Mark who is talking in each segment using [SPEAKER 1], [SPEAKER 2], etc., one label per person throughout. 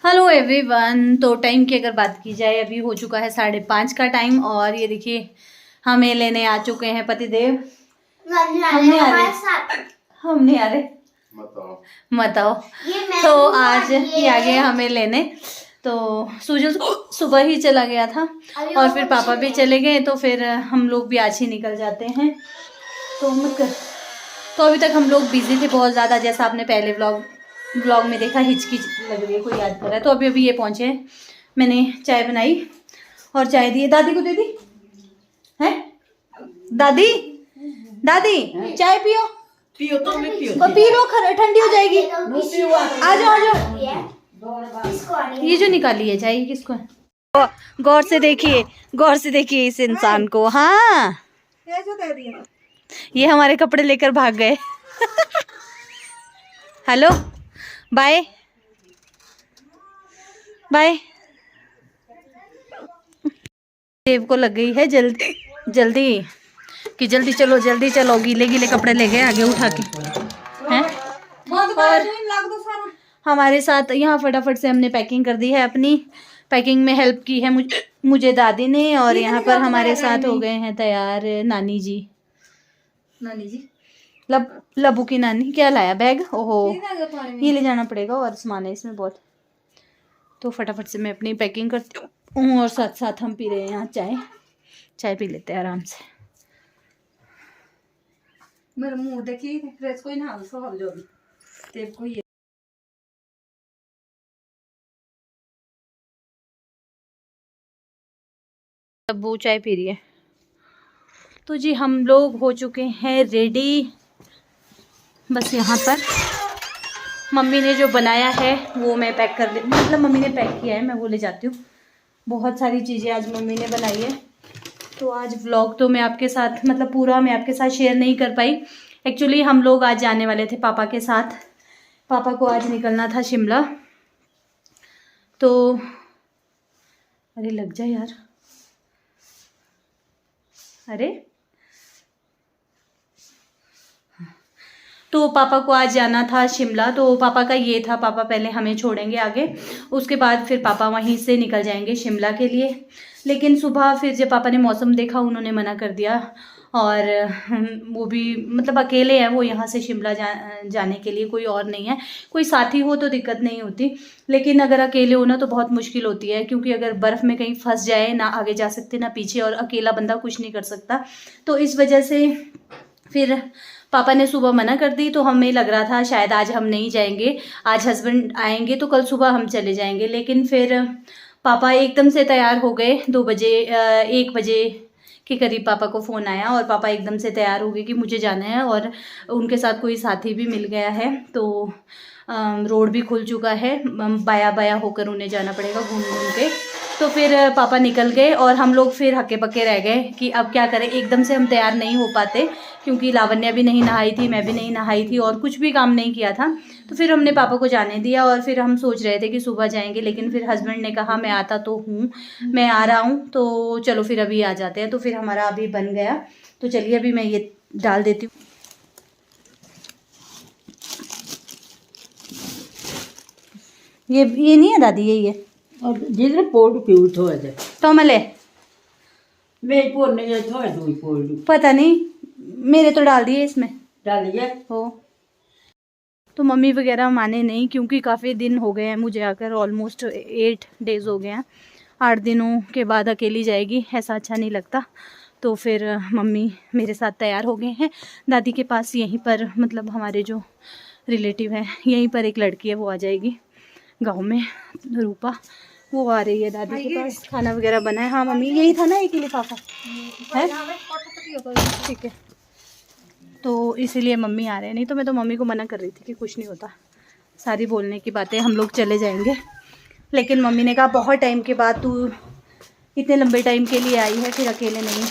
[SPEAKER 1] Hello everyone. तो time की अगर बात की जाए, अभी हो चुका है 5:30 का टाइम और ये देखिए हमें लेने आ चुके हैं पतिदेव। हम नहीं आ रहे मत आओ। तो आज ये आ गए हमें लेने। तो सुजल सुबह ही चला गया था और फिर पापा भी चले गए, तो फिर हम लोग भी आज ही निकल जाते हैं। तो मत कर। तो अभी तक हम लोग बिजी थे बहुत ज़्यादा, जैसा आपने पहले व्लॉग में देखा, हिचकी लग रही है, कोई याद कर रहा है। तो अभी ये पहुंचे हैं। मैंने चाय बनाई और चाय दी, दादी को दे दी है। दादी दादी चाय पियो
[SPEAKER 2] तो मैं
[SPEAKER 1] पी लो, ठंडी हो जाएगी। आ जाओ ये जो निकाली है चाय किसको है? गौर से देखिए इस इंसान को। हाँ ये हमारे कपड़े लेकर भाग गए। Hello bye bye. देव को लग गई है जल्दी कि जल्दी चलो गीले गीले कपड़े ले गए आगे उठा के हैं। और हमारे साथ यहाँ फटाफट से हमने पैकिंग कर दी है। अपनी पैकिंग में हेल्प की है मुझे दादी ने। और यहाँ पर हमारे साथ हो गए हैं तैयार नानी जी लबू की नानी। क्या लाया बैग? ओहो ये ले जाना पड़ेगा और सामान है इसमें बहुत। तो फटाफट से मैं अपनी पैकिंग करती हूँ और साथ साथ हम पी रहे हैं यहाँ चाय पी लेते हैं आराम से।
[SPEAKER 2] मेरा मुंह देखिए फ्रेश कोई ना हो जो तेरे को ये
[SPEAKER 1] लबू चाय पी रही है। तो जी हम लोग हो चुके हैं रेडी। बस यहाँ पर मम्मी ने जो बनाया है वो मैं पैक कर मतलब मम्मी ने पैक किया है, मैं वो ले जाती हूँ। बहुत सारी चीज़ें आज मम्मी ने बनाई है। तो आज व्लॉग तो मैं आपके साथ मतलब पूरा मैं आपके साथ शेयर नहीं कर पाई। एक्चुअली हम लोग आज जाने वाले थे पापा के साथ। पापा को आज निकलना था शिमला। तो अरे लग जा यार, अरे तो पापा को आज जाना था शिमला। तो पापा का ये था, पापा पहले हमें छोड़ेंगे आगे, उसके बाद फिर पापा वहीं से निकल जाएंगे शिमला के लिए। लेकिन सुबह फिर जब पापा ने मौसम देखा उन्होंने मना कर दिया। और वो भी मतलब अकेले हैं वो यहाँ से शिमला जाने के लिए, कोई और नहीं है। कोई साथी हो तो दिक्कत नहीं होती, लेकिन अगर अकेले हो ना तो बहुत मुश्किल होती है। क्योंकि अगर बर्फ़ में कहीं फंस जाए, ना आगे जा सकते ना पीछे, और अकेला बंदा कुछ नहीं कर सकता। तो इस वजह से फिर पापा ने सुबह मना कर दी। तो हमें लग रहा था शायद आज हम नहीं जाएंगे, आज हस्बैंड आएंगे तो कल सुबह हम चले जाएंगे। लेकिन फिर पापा एकदम से तैयार हो गए। 1 बजे के करीब पापा को फ़ोन आया और पापा एकदम से तैयार हो गए कि मुझे जाना है। और उनके साथ कोई साथी भी मिल गया है। तो रोड भी खुल चुका है, बाया बाया होकर उन्हें जाना पड़ेगा घूम घूम के। तो फिर पापा निकल गए और हम लोग फिर हक्के पक्के रह गए कि अब क्या करें। एकदम से हम तैयार नहीं हो पाते क्योंकि लावण्या भी नहीं नहाई थी, मैं भी नहीं नहाई थी और कुछ भी काम नहीं किया था। तो फिर हमने पापा को जाने दिया और फिर हम सोच रहे थे कि सुबह जाएंगे। लेकिन फिर हस्बैंड ने कहा मैं आता तो हूँ, मैं आ रहा हूँ, तो चलो फिर अभी आ जाते हैं। तो फिर हमारा अभी बन गया। तो चलिए अभी मैं ये डाल देती हूँ। ये नहीं है दादी, यही है
[SPEAKER 2] और जिधर पोड़ क्यों थोड़ा दे
[SPEAKER 1] तो मले
[SPEAKER 2] मैं पोड़ नहीं थोड़ा दूर पोड़
[SPEAKER 1] पता नहीं, मेरे तो डाल दिए इसमें
[SPEAKER 2] डालिए
[SPEAKER 1] हो। तो मम्मी वगैरह माने नहीं क्योंकि काफ़ी दिन हो गए हैं मुझे आकर, ऑलमोस्ट 8 डेज़ हो गए हैं। 8 दिनों के बाद अकेली जाएगी, ऐसा अच्छा नहीं लगता। तो फिर मम्मी मेरे साथ तैयार हो गए हैं। दादी के पास यहीं पर मतलब हमारे जो रिलेटिव है यहीं पर एक लड़की है, वो आ जाएगी गाँव में, रूपा, वो आ रही है दादी के पास। खाना वगैरह बना है। हाँ मम्मी यही था ना, एक ही लिफाफा है, ठीक है। तो इसीलिए मम्मी आ रहे हैं, नहीं तो मैं तो मम्मी को मना कर रही थी कि कुछ नहीं होता, सारी बोलने की बातें, हम लोग चले जाएंगे। लेकिन मम्मी ने कहा बहुत टाइम के बाद तू इतने लंबे टाइम के लिए आई है, फिर अकेले नहीं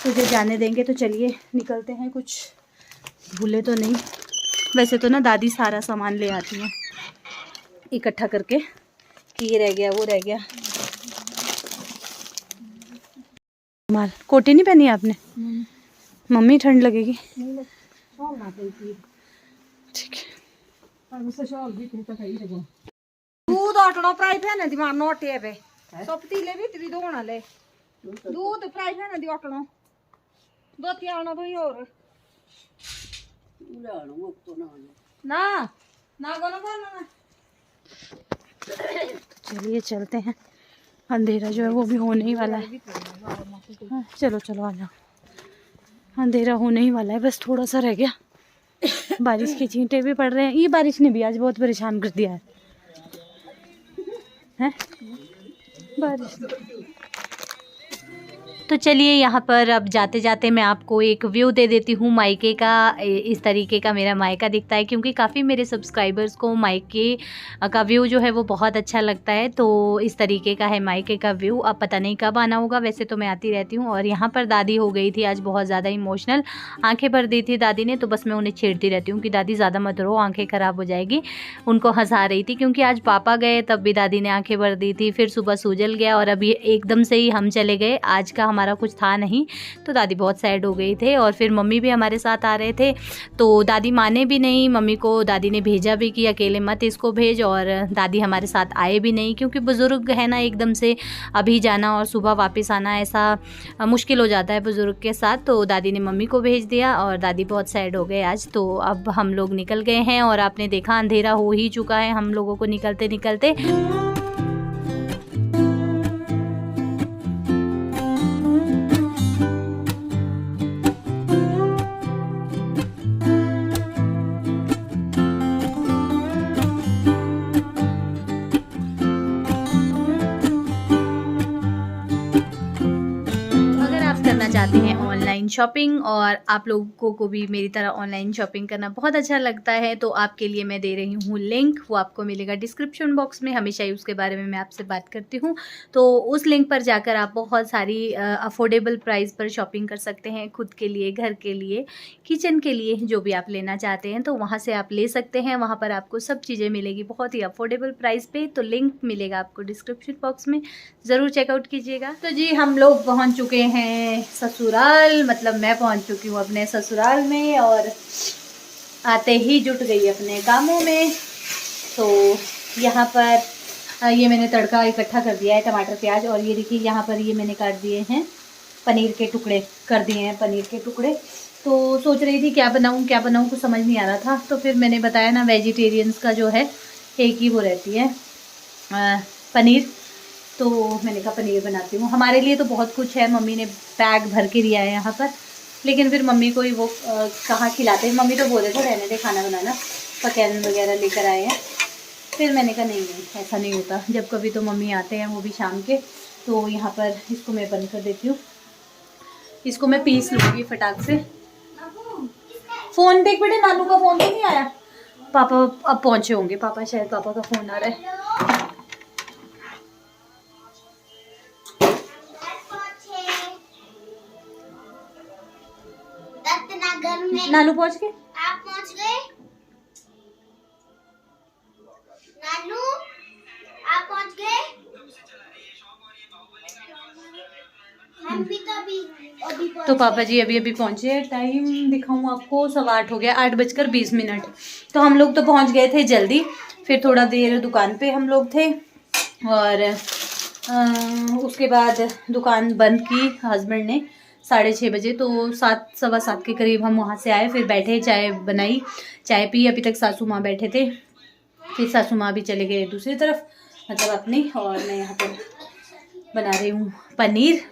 [SPEAKER 1] तुझे जाने देंगे। तो चलिए निकलते हैं, कुछ भूले तो नहीं। वैसे तो ना दादी सारा सामान ले आती हैं इकट्ठा करके कि ये रह गया वो रह गया। माल कोटी नहीं पहनी आपने? मम्मी ठंड लगेगी, ठीक है।
[SPEAKER 2] दूध आटणो फ्राई पैन दी मारनो आटे पे सब पतीले भी तेरी धोना ले दूध फ्राई पैन दी आटणो दो त्यानो भाई और ना ना गोना करना।
[SPEAKER 1] चलिए चलते हैं, अंधेरा जो है वो भी होने ही वाला है। हाँ, चलो चलो आ जाओ, अंधेरा होने ही वाला है, बस थोड़ा सा रह गया। बारिश के छींटे भी पड़ रहे हैं, ये बारिश ने भी आज बहुत परेशान कर दिया है, हैं? बारिश। तो चलिए यहाँ पर अब जाते जाते मैं आपको एक व्यू दे देती हूँ मायके का। इस तरीके का मेरा मायका दिखता है, क्योंकि काफ़ी मेरे सब्सक्राइबर्स को मायके का व्यू जो है वो बहुत अच्छा लगता है। तो इस तरीके का है मायके का व्यू। अब पता नहीं कब आना होगा, वैसे तो मैं आती रहती हूँ। और यहाँ पर दादी हो गई थी आज बहुत ज़्यादा इमोशनल, आंखें भर दी थी दादी ने। तो बस मैं उन्हें छेड़ती रहती हूँ कि दादी ज़्यादा मत रो, आँखें ख़राब हो जाएगी। उनको हंसा रही थी, क्योंकि आज पापा गए तब भी दादी ने आँखें भर दी थी। फिर सुबह सूजल गया और अभी एकदम से ही हम चले गए, आज का हमारा कुछ था नहीं। तो दादी बहुत सैड हो गई थे। और फिर मम्मी भी हमारे साथ आ रहे थे, तो दादी माने भी नहीं मम्मी को। दादी ने भेजा भी कि अकेले मत इसको भेज, और दादी हमारे साथ आए भी नहीं, क्योंकि बुज़ुर्ग है ना, एकदम से अभी जाना और सुबह वापस आना ऐसा मुश्किल हो जाता है बुज़ुर्ग के साथ। तो दादी ने मम्मी को भेज दिया और दादी बहुत सैड हो गए आज। तो अब हम लोग निकल गए हैं और आपने देखा अंधेरा हो ही चुका है हम लोगों को निकलते निकलते। चाहते हैं ऑनलाइन शॉपिंग और आप लोगों को भी मेरी तरह ऑनलाइन शॉपिंग करना बहुत अच्छा लगता है, तो आपके लिए मैं दे रही हूँ लिंक। वो आपको मिलेगा डिस्क्रिप्शन बॉक्स में, हमेशा ही उसके बारे में मैं आपसे बात करती हूँ। तो उस लिंक पर जाकर आप बहुत सारी अफोर्डेबल प्राइस पर शॉपिंग कर सकते हैं, खुद के लिए, घर के लिए, किचन के लिए, जो भी आप लेना चाहते हैं तो वहाँ से आप ले सकते हैं। वहाँ पर आपको सब चीज़ें मिलेगी बहुत ही अफोर्डेबल प्राइस पे। तो लिंक मिलेगा आपको डिस्क्रिप्शन बॉक्स में, ज़रूर चेकआउट कीजिएगा। तो जी हम लोग पहुँच चुके हैं ससुराल, मतलब मैं पहुंच चुकी हूँ अपने ससुराल में, और आते ही जुट गई अपने कामों में। तो यहाँ पर ये मैंने तड़का इकट्ठा कर दिया है, टमाटर प्याज, और ये देखिए यहाँ पर ये मैंने काट दिए हैं पनीर के टुकड़े, कर दिए हैं पनीर के टुकड़े। तो सोच रही थी क्या बनाऊँ कुछ समझ नहीं आ रहा था। तो फिर मैंने बताया ना, वेजिटेरियंस का जो है एक ही वो रहती है पनीर, तो मैंने कहा पनीर बनाती हूँ। हमारे लिए तो बहुत कुछ है, मम्मी ने बैग भर के दिया है यहाँ पर, लेकिन फिर मम्मी को ही वो कहाँ खिलाते हैं। मम्मी तो बोले थे रहने दे खाना बनाना, पकैन वगैरह लेकर आए हैं। फिर मैंने कहा नहीं ऐसा नहीं होता, जब कभी तो मम्मी आते हैं, वो भी शाम के। तो यहाँ पर इसको मैं बंद कर देती हूँ, इसको मैं पीस लूँगी फटाक से। फ़ोन देख बेटे, नानू का फ़ोन तो नहीं आया? पापा अब पहुँचे होंगे, पापा शायद पापा का फ़ोन आ रहा है। नानू पहुंच गए?
[SPEAKER 3] आप पहुंच गए? नानू आप पहुंच गए? हम भी तो अभी
[SPEAKER 1] तो पापा जी अभी पहुंचे। टाइम दिखाऊं आपको, 8:15 हो गया, 8:20। तो हम लोग तो पहुंच गए थे जल्दी। फिर थोड़ा देर दुकान पे हम लोग थे, और उसके बाद दुकान बंद की हस्बैंड ने 6:30 बजे। तो 7, 7:15 के करीब हम वहाँ से आए, फिर बैठे, चाय बनाई, चाय पी। अभी तक सासू माँ बैठे थे, फिर सासू माँ भी चले गए दूसरी तरफ, मतलब अपनी, और मैं यहाँ पर बना रही हूँ पनीर।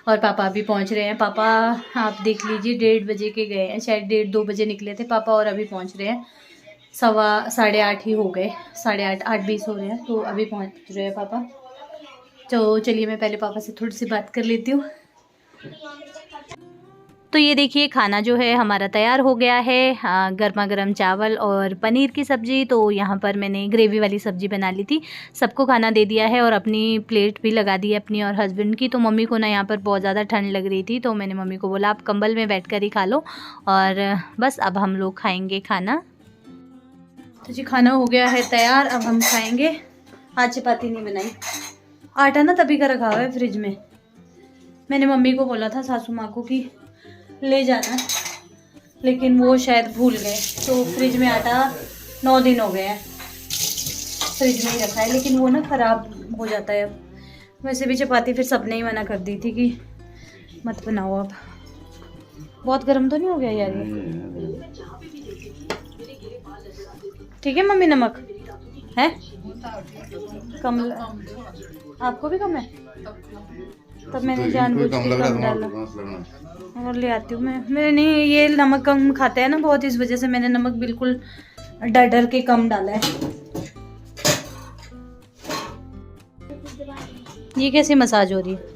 [SPEAKER 1] और पापा भी पहुँच रहे हैं। पापा आप देख लीजिए 1:30 बजे के गए हैं, शायद 1:30-2 बजे निकले थे पापा, और अभी पहुँच रहे हैं 8:15 ही हो गए, 8:30, 8:20 हो रहे हैं। तो अभी पहुँच रहे हैं पापा। तो चलिए मैं पहले पापा से थोड़ी सी बात कर लेती हूँ। तो ये देखिए खाना जो है हमारा तैयार हो गया है, गर्मा गर्म चावल और पनीर की सब्ज़ी। तो यहाँ पर मैंने ग्रेवी वाली सब्ज़ी बना ली थी, सबको खाना दे दिया है, और अपनी प्लेट भी लगा दी है अपनी और हस्बैंड की। तो मम्मी को ना यहाँ पर बहुत ज़्यादा ठंड लग रही थी, तो मैंने मम्मी को बोला आप कंबल में बैठ कर ही खा लो। और बस अब हम लोग खाएँगे खाना। तो जी खाना हो गया है तैयार, अब हम खाएँगे। आज चपाती नहीं बनाई, आटा ना तभी का रखा हुआ है फ्रिज में। मैंने मम्मी को बोला था सासू माँ को कि ले जाना, लेकिन वो शायद भूल गए। तो फ्रिज में आटा 9 दिन हो गए हैं, फ्रिज में ही रखा है, लेकिन वो ना ख़राब हो जाता है। अब वैसे भी चपाती फिर सबने ही मना कर दी थी कि मत बनाओ अब। बहुत गर्म तो नहीं हो गया यार ये? ठीक है मम्मी, नमक है कम? आपको भी कम है? तब मैंने जानबूझ के कम डाला। और ले आती हूँ मैंने नहीं, ये नमक कम खाते हैं ना बहुत, इस वजह से मैंने नमक बिल्कुल डर डर के कम डाला है। ये कैसी मसाज हो रही है?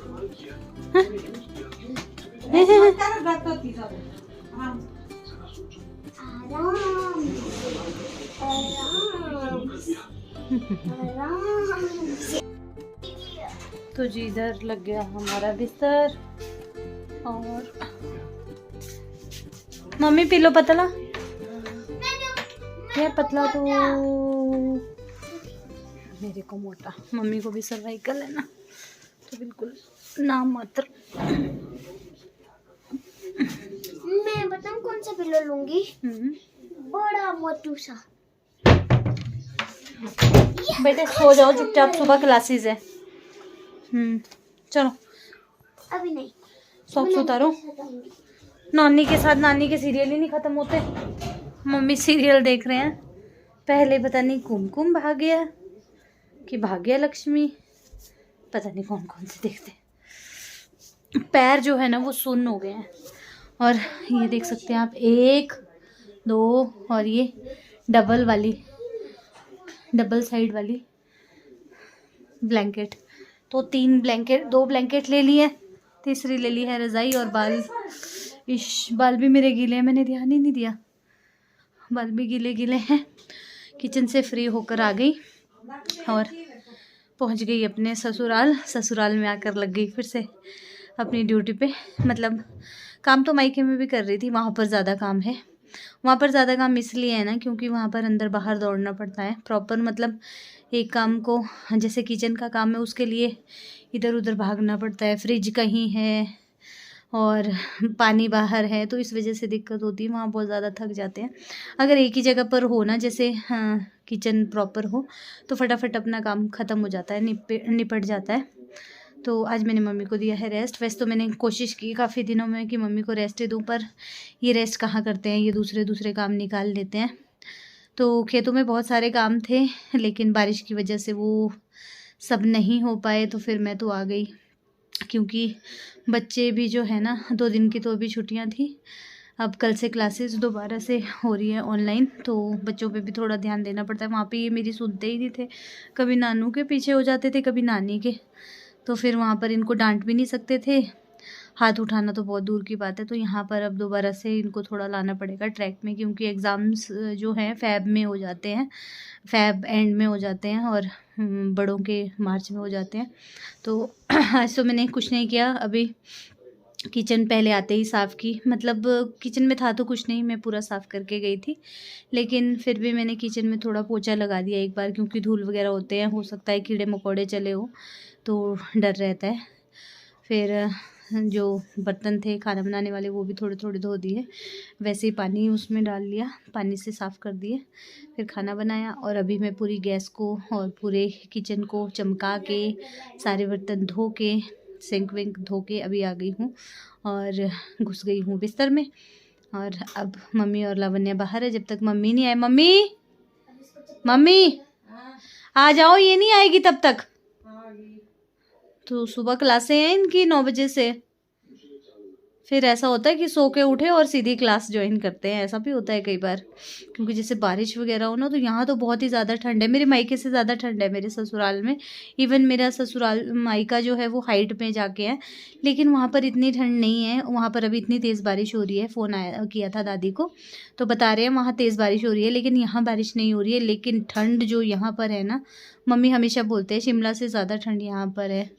[SPEAKER 1] तो जी इधर लग गया हमारा बिस्तर। और मम्मी पी लो पतला, यार पतला तो मेरे को मोटा, मम्मी को भी सर्वाइकल है ना, तो बिल्कुल नाम मात्र।
[SPEAKER 3] मैं बताऊं कौन सा पिलो लूंगी? बड़ा मोटू सा।
[SPEAKER 1] बेटे सो जाओ चुपचाप, सुबह क्लासेस है। चलो
[SPEAKER 3] अभी नहीं,
[SPEAKER 1] सॉक्स उतारो। नानी के साथ, नानी के सीरियल ही नहीं खत्म होते। मम्मी सीरियल देख रहे हैं। पहले पता नहीं कुमकुम भाग्य कि भाग्य लक्ष्मी, पता नहीं कौन कौन से देखते। पैर जो है ना वो सुन्न हो गए हैं। और ये देख सकते हैं आप, 1 2 और ये डबल साइड वाली ब्लैंकेट, तो 3 ब्लैंकेट, 2 ब्लैंकेट ले लिए, तीसरी ले ली है रज़ाई। और बाल भी मेरे गीले हैं, मैंने ध्यान ही नहीं दिया, बाल भी गीले गीले हैं। किचन से फ्री होकर आ गई और पहुंच गई अपने ससुराल में आकर लग गई फिर से अपनी ड्यूटी पे। मतलब काम तो मायके में भी कर रही थी, वहाँ पर ज़्यादा काम है। वहाँ पर ज़्यादा काम इसलिए है ना क्योंकि वहाँ पर अंदर बाहर दौड़ना पड़ता है प्रॉपर। मतलब एक काम को, जैसे किचन का काम है उसके लिए इधर उधर भागना पड़ता है, फ्रिज कहीं है और पानी बाहर है, तो इस वजह से दिक्कत होती है। वहाँ बहुत ज़्यादा थक जाते हैं। अगर एक ही जगह पर हो ना, जैसे किचन प्रॉपर हो, तो फटाफट अपना काम ख़त्म हो जाता है, निपट जाता है। तो आज मैंने मम्मी को दिया है रेस्ट। वैसे तो मैंने कोशिश की काफ़ी दिनों में कि मम्मी को रेस्ट दूँ, पर ये रेस्ट कहाँ करते हैं, ये दूसरे काम निकाल लेते हैं। तो खेतों में बहुत सारे काम थे, लेकिन बारिश की वजह से वो सब नहीं हो पाए। तो फिर मैं तो आ गई, क्योंकि बच्चे भी जो है ना, 2 दिन की तो अभी छुट्टियां थी, अब कल से क्लासेस दोबारा से हो रही है ऑनलाइन, तो बच्चों पे भी थोड़ा ध्यान देना पड़ता है। वहाँ पे ये मेरी सुनते ही नहीं थे, कभी नानू के पीछे हो जाते थे, कभी नानी के, तो फिर वहाँ पर इनको डांट भी नहीं सकते थे, हाथ उठाना तो बहुत दूर की बात है। तो यहाँ पर अब दोबारा से इनको थोड़ा लाना पड़ेगा ट्रैक में, क्योंकि एग्ज़ाम्स जो हैं फ़ैब में हो जाते हैं, फ़ैब एंड में हो जाते हैं और बड़ों के मार्च में हो जाते हैं। तो आज तो मैंने कुछ नहीं किया, अभी किचन पहले आते ही साफ़ की। मतलब किचन में था तो कुछ नहीं, मैं पूरा साफ़ करके गई थी, लेकिन फिर भी मैंने किचन में थोड़ा पोछा लगा दिया एक बार, क्योंकि धूल वगैरह होते हैं, हो सकता है कीड़े मकोड़े चले हो, तो डर रहता है। फिर जो बर्तन थे खाना बनाने वाले वो भी थोड़े थोड़े धो दिए, वैसे ही पानी उसमें डाल लिया, पानी से साफ़ कर दिए, फिर खाना बनाया। और अभी मैं पूरी गैस को और पूरे किचन को चमका के, सारे बर्तन धो के, सिंक विंक धो के अभी आ गई हूँ और घुस गई हूँ बिस्तर में। और अब मम्मी और लावण्या बाहर है, जब तक मम्मी नहीं आए, मम्मी आ जाओ, ये नहीं आएगी तब तक। तो सुबह क्लासें हैं इनकी 9 बजे से, फिर ऐसा होता है कि सो के उठे और सीधी क्लास ज्वाइन करते हैं, ऐसा भी होता है कई बार। क्योंकि जैसे बारिश वगैरह हो ना, तो यहाँ तो बहुत ही ज़्यादा ठंड है, मेरे मायके से ज़्यादा ठंड है मेरे ससुराल में। इवन मेरा ससुराल मायका जो है वो हाइट में जाके है, लेकिन वहाँ पर इतनी ठंड नहीं है। वहाँ पर अभी इतनी तेज़ बारिश हो रही है, फ़ोन किया था दादी को, तो बता रहे हैं वहाँ तेज़ बारिश हो रही है, लेकिन यहाँ बारिश नहीं हो रही है। लेकिन ठंड जो यहाँ पर है ना, मम्मी हमेशा बोलते हैं शिमला से ज़्यादा ठंड यहाँ पर है,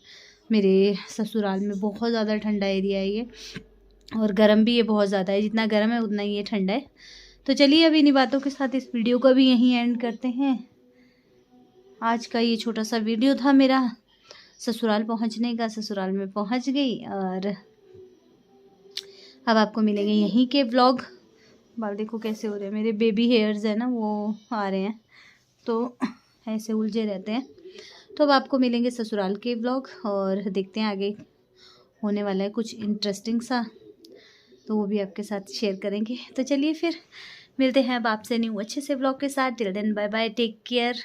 [SPEAKER 1] मेरे ससुराल में बहुत ज़्यादा ठंडा एरिया है ये, और गर्म भी ये बहुत ज़्यादा है, जितना गर्म है उतना ही ये ठंडा है। तो चलिए अभी इन्हीं बातों के साथ इस वीडियो को भी यहीं एंड करते हैं। आज का ये छोटा सा वीडियो था मेरा ससुराल पहुंचने का, ससुराल में पहुंच गई, और अब आपको मिलेंगे यहीं के व्लॉग। बाल देखो कैसे हो रहे हैं, मेरे बेबी हेयर्स है ना वो आ रहे हैं, तो ऐसे उलझे रहते हैं। तो अब आपको मिलेंगे ससुराल के व्लॉग और देखते हैं आगे होने वाला है कुछ इंटरेस्टिंग सा, तो वो भी आपके साथ शेयर करेंगे। तो चलिए फिर मिलते हैं अब आपसे न्यू अच्छे से व्लॉग के साथ। Till then bye bye, take care.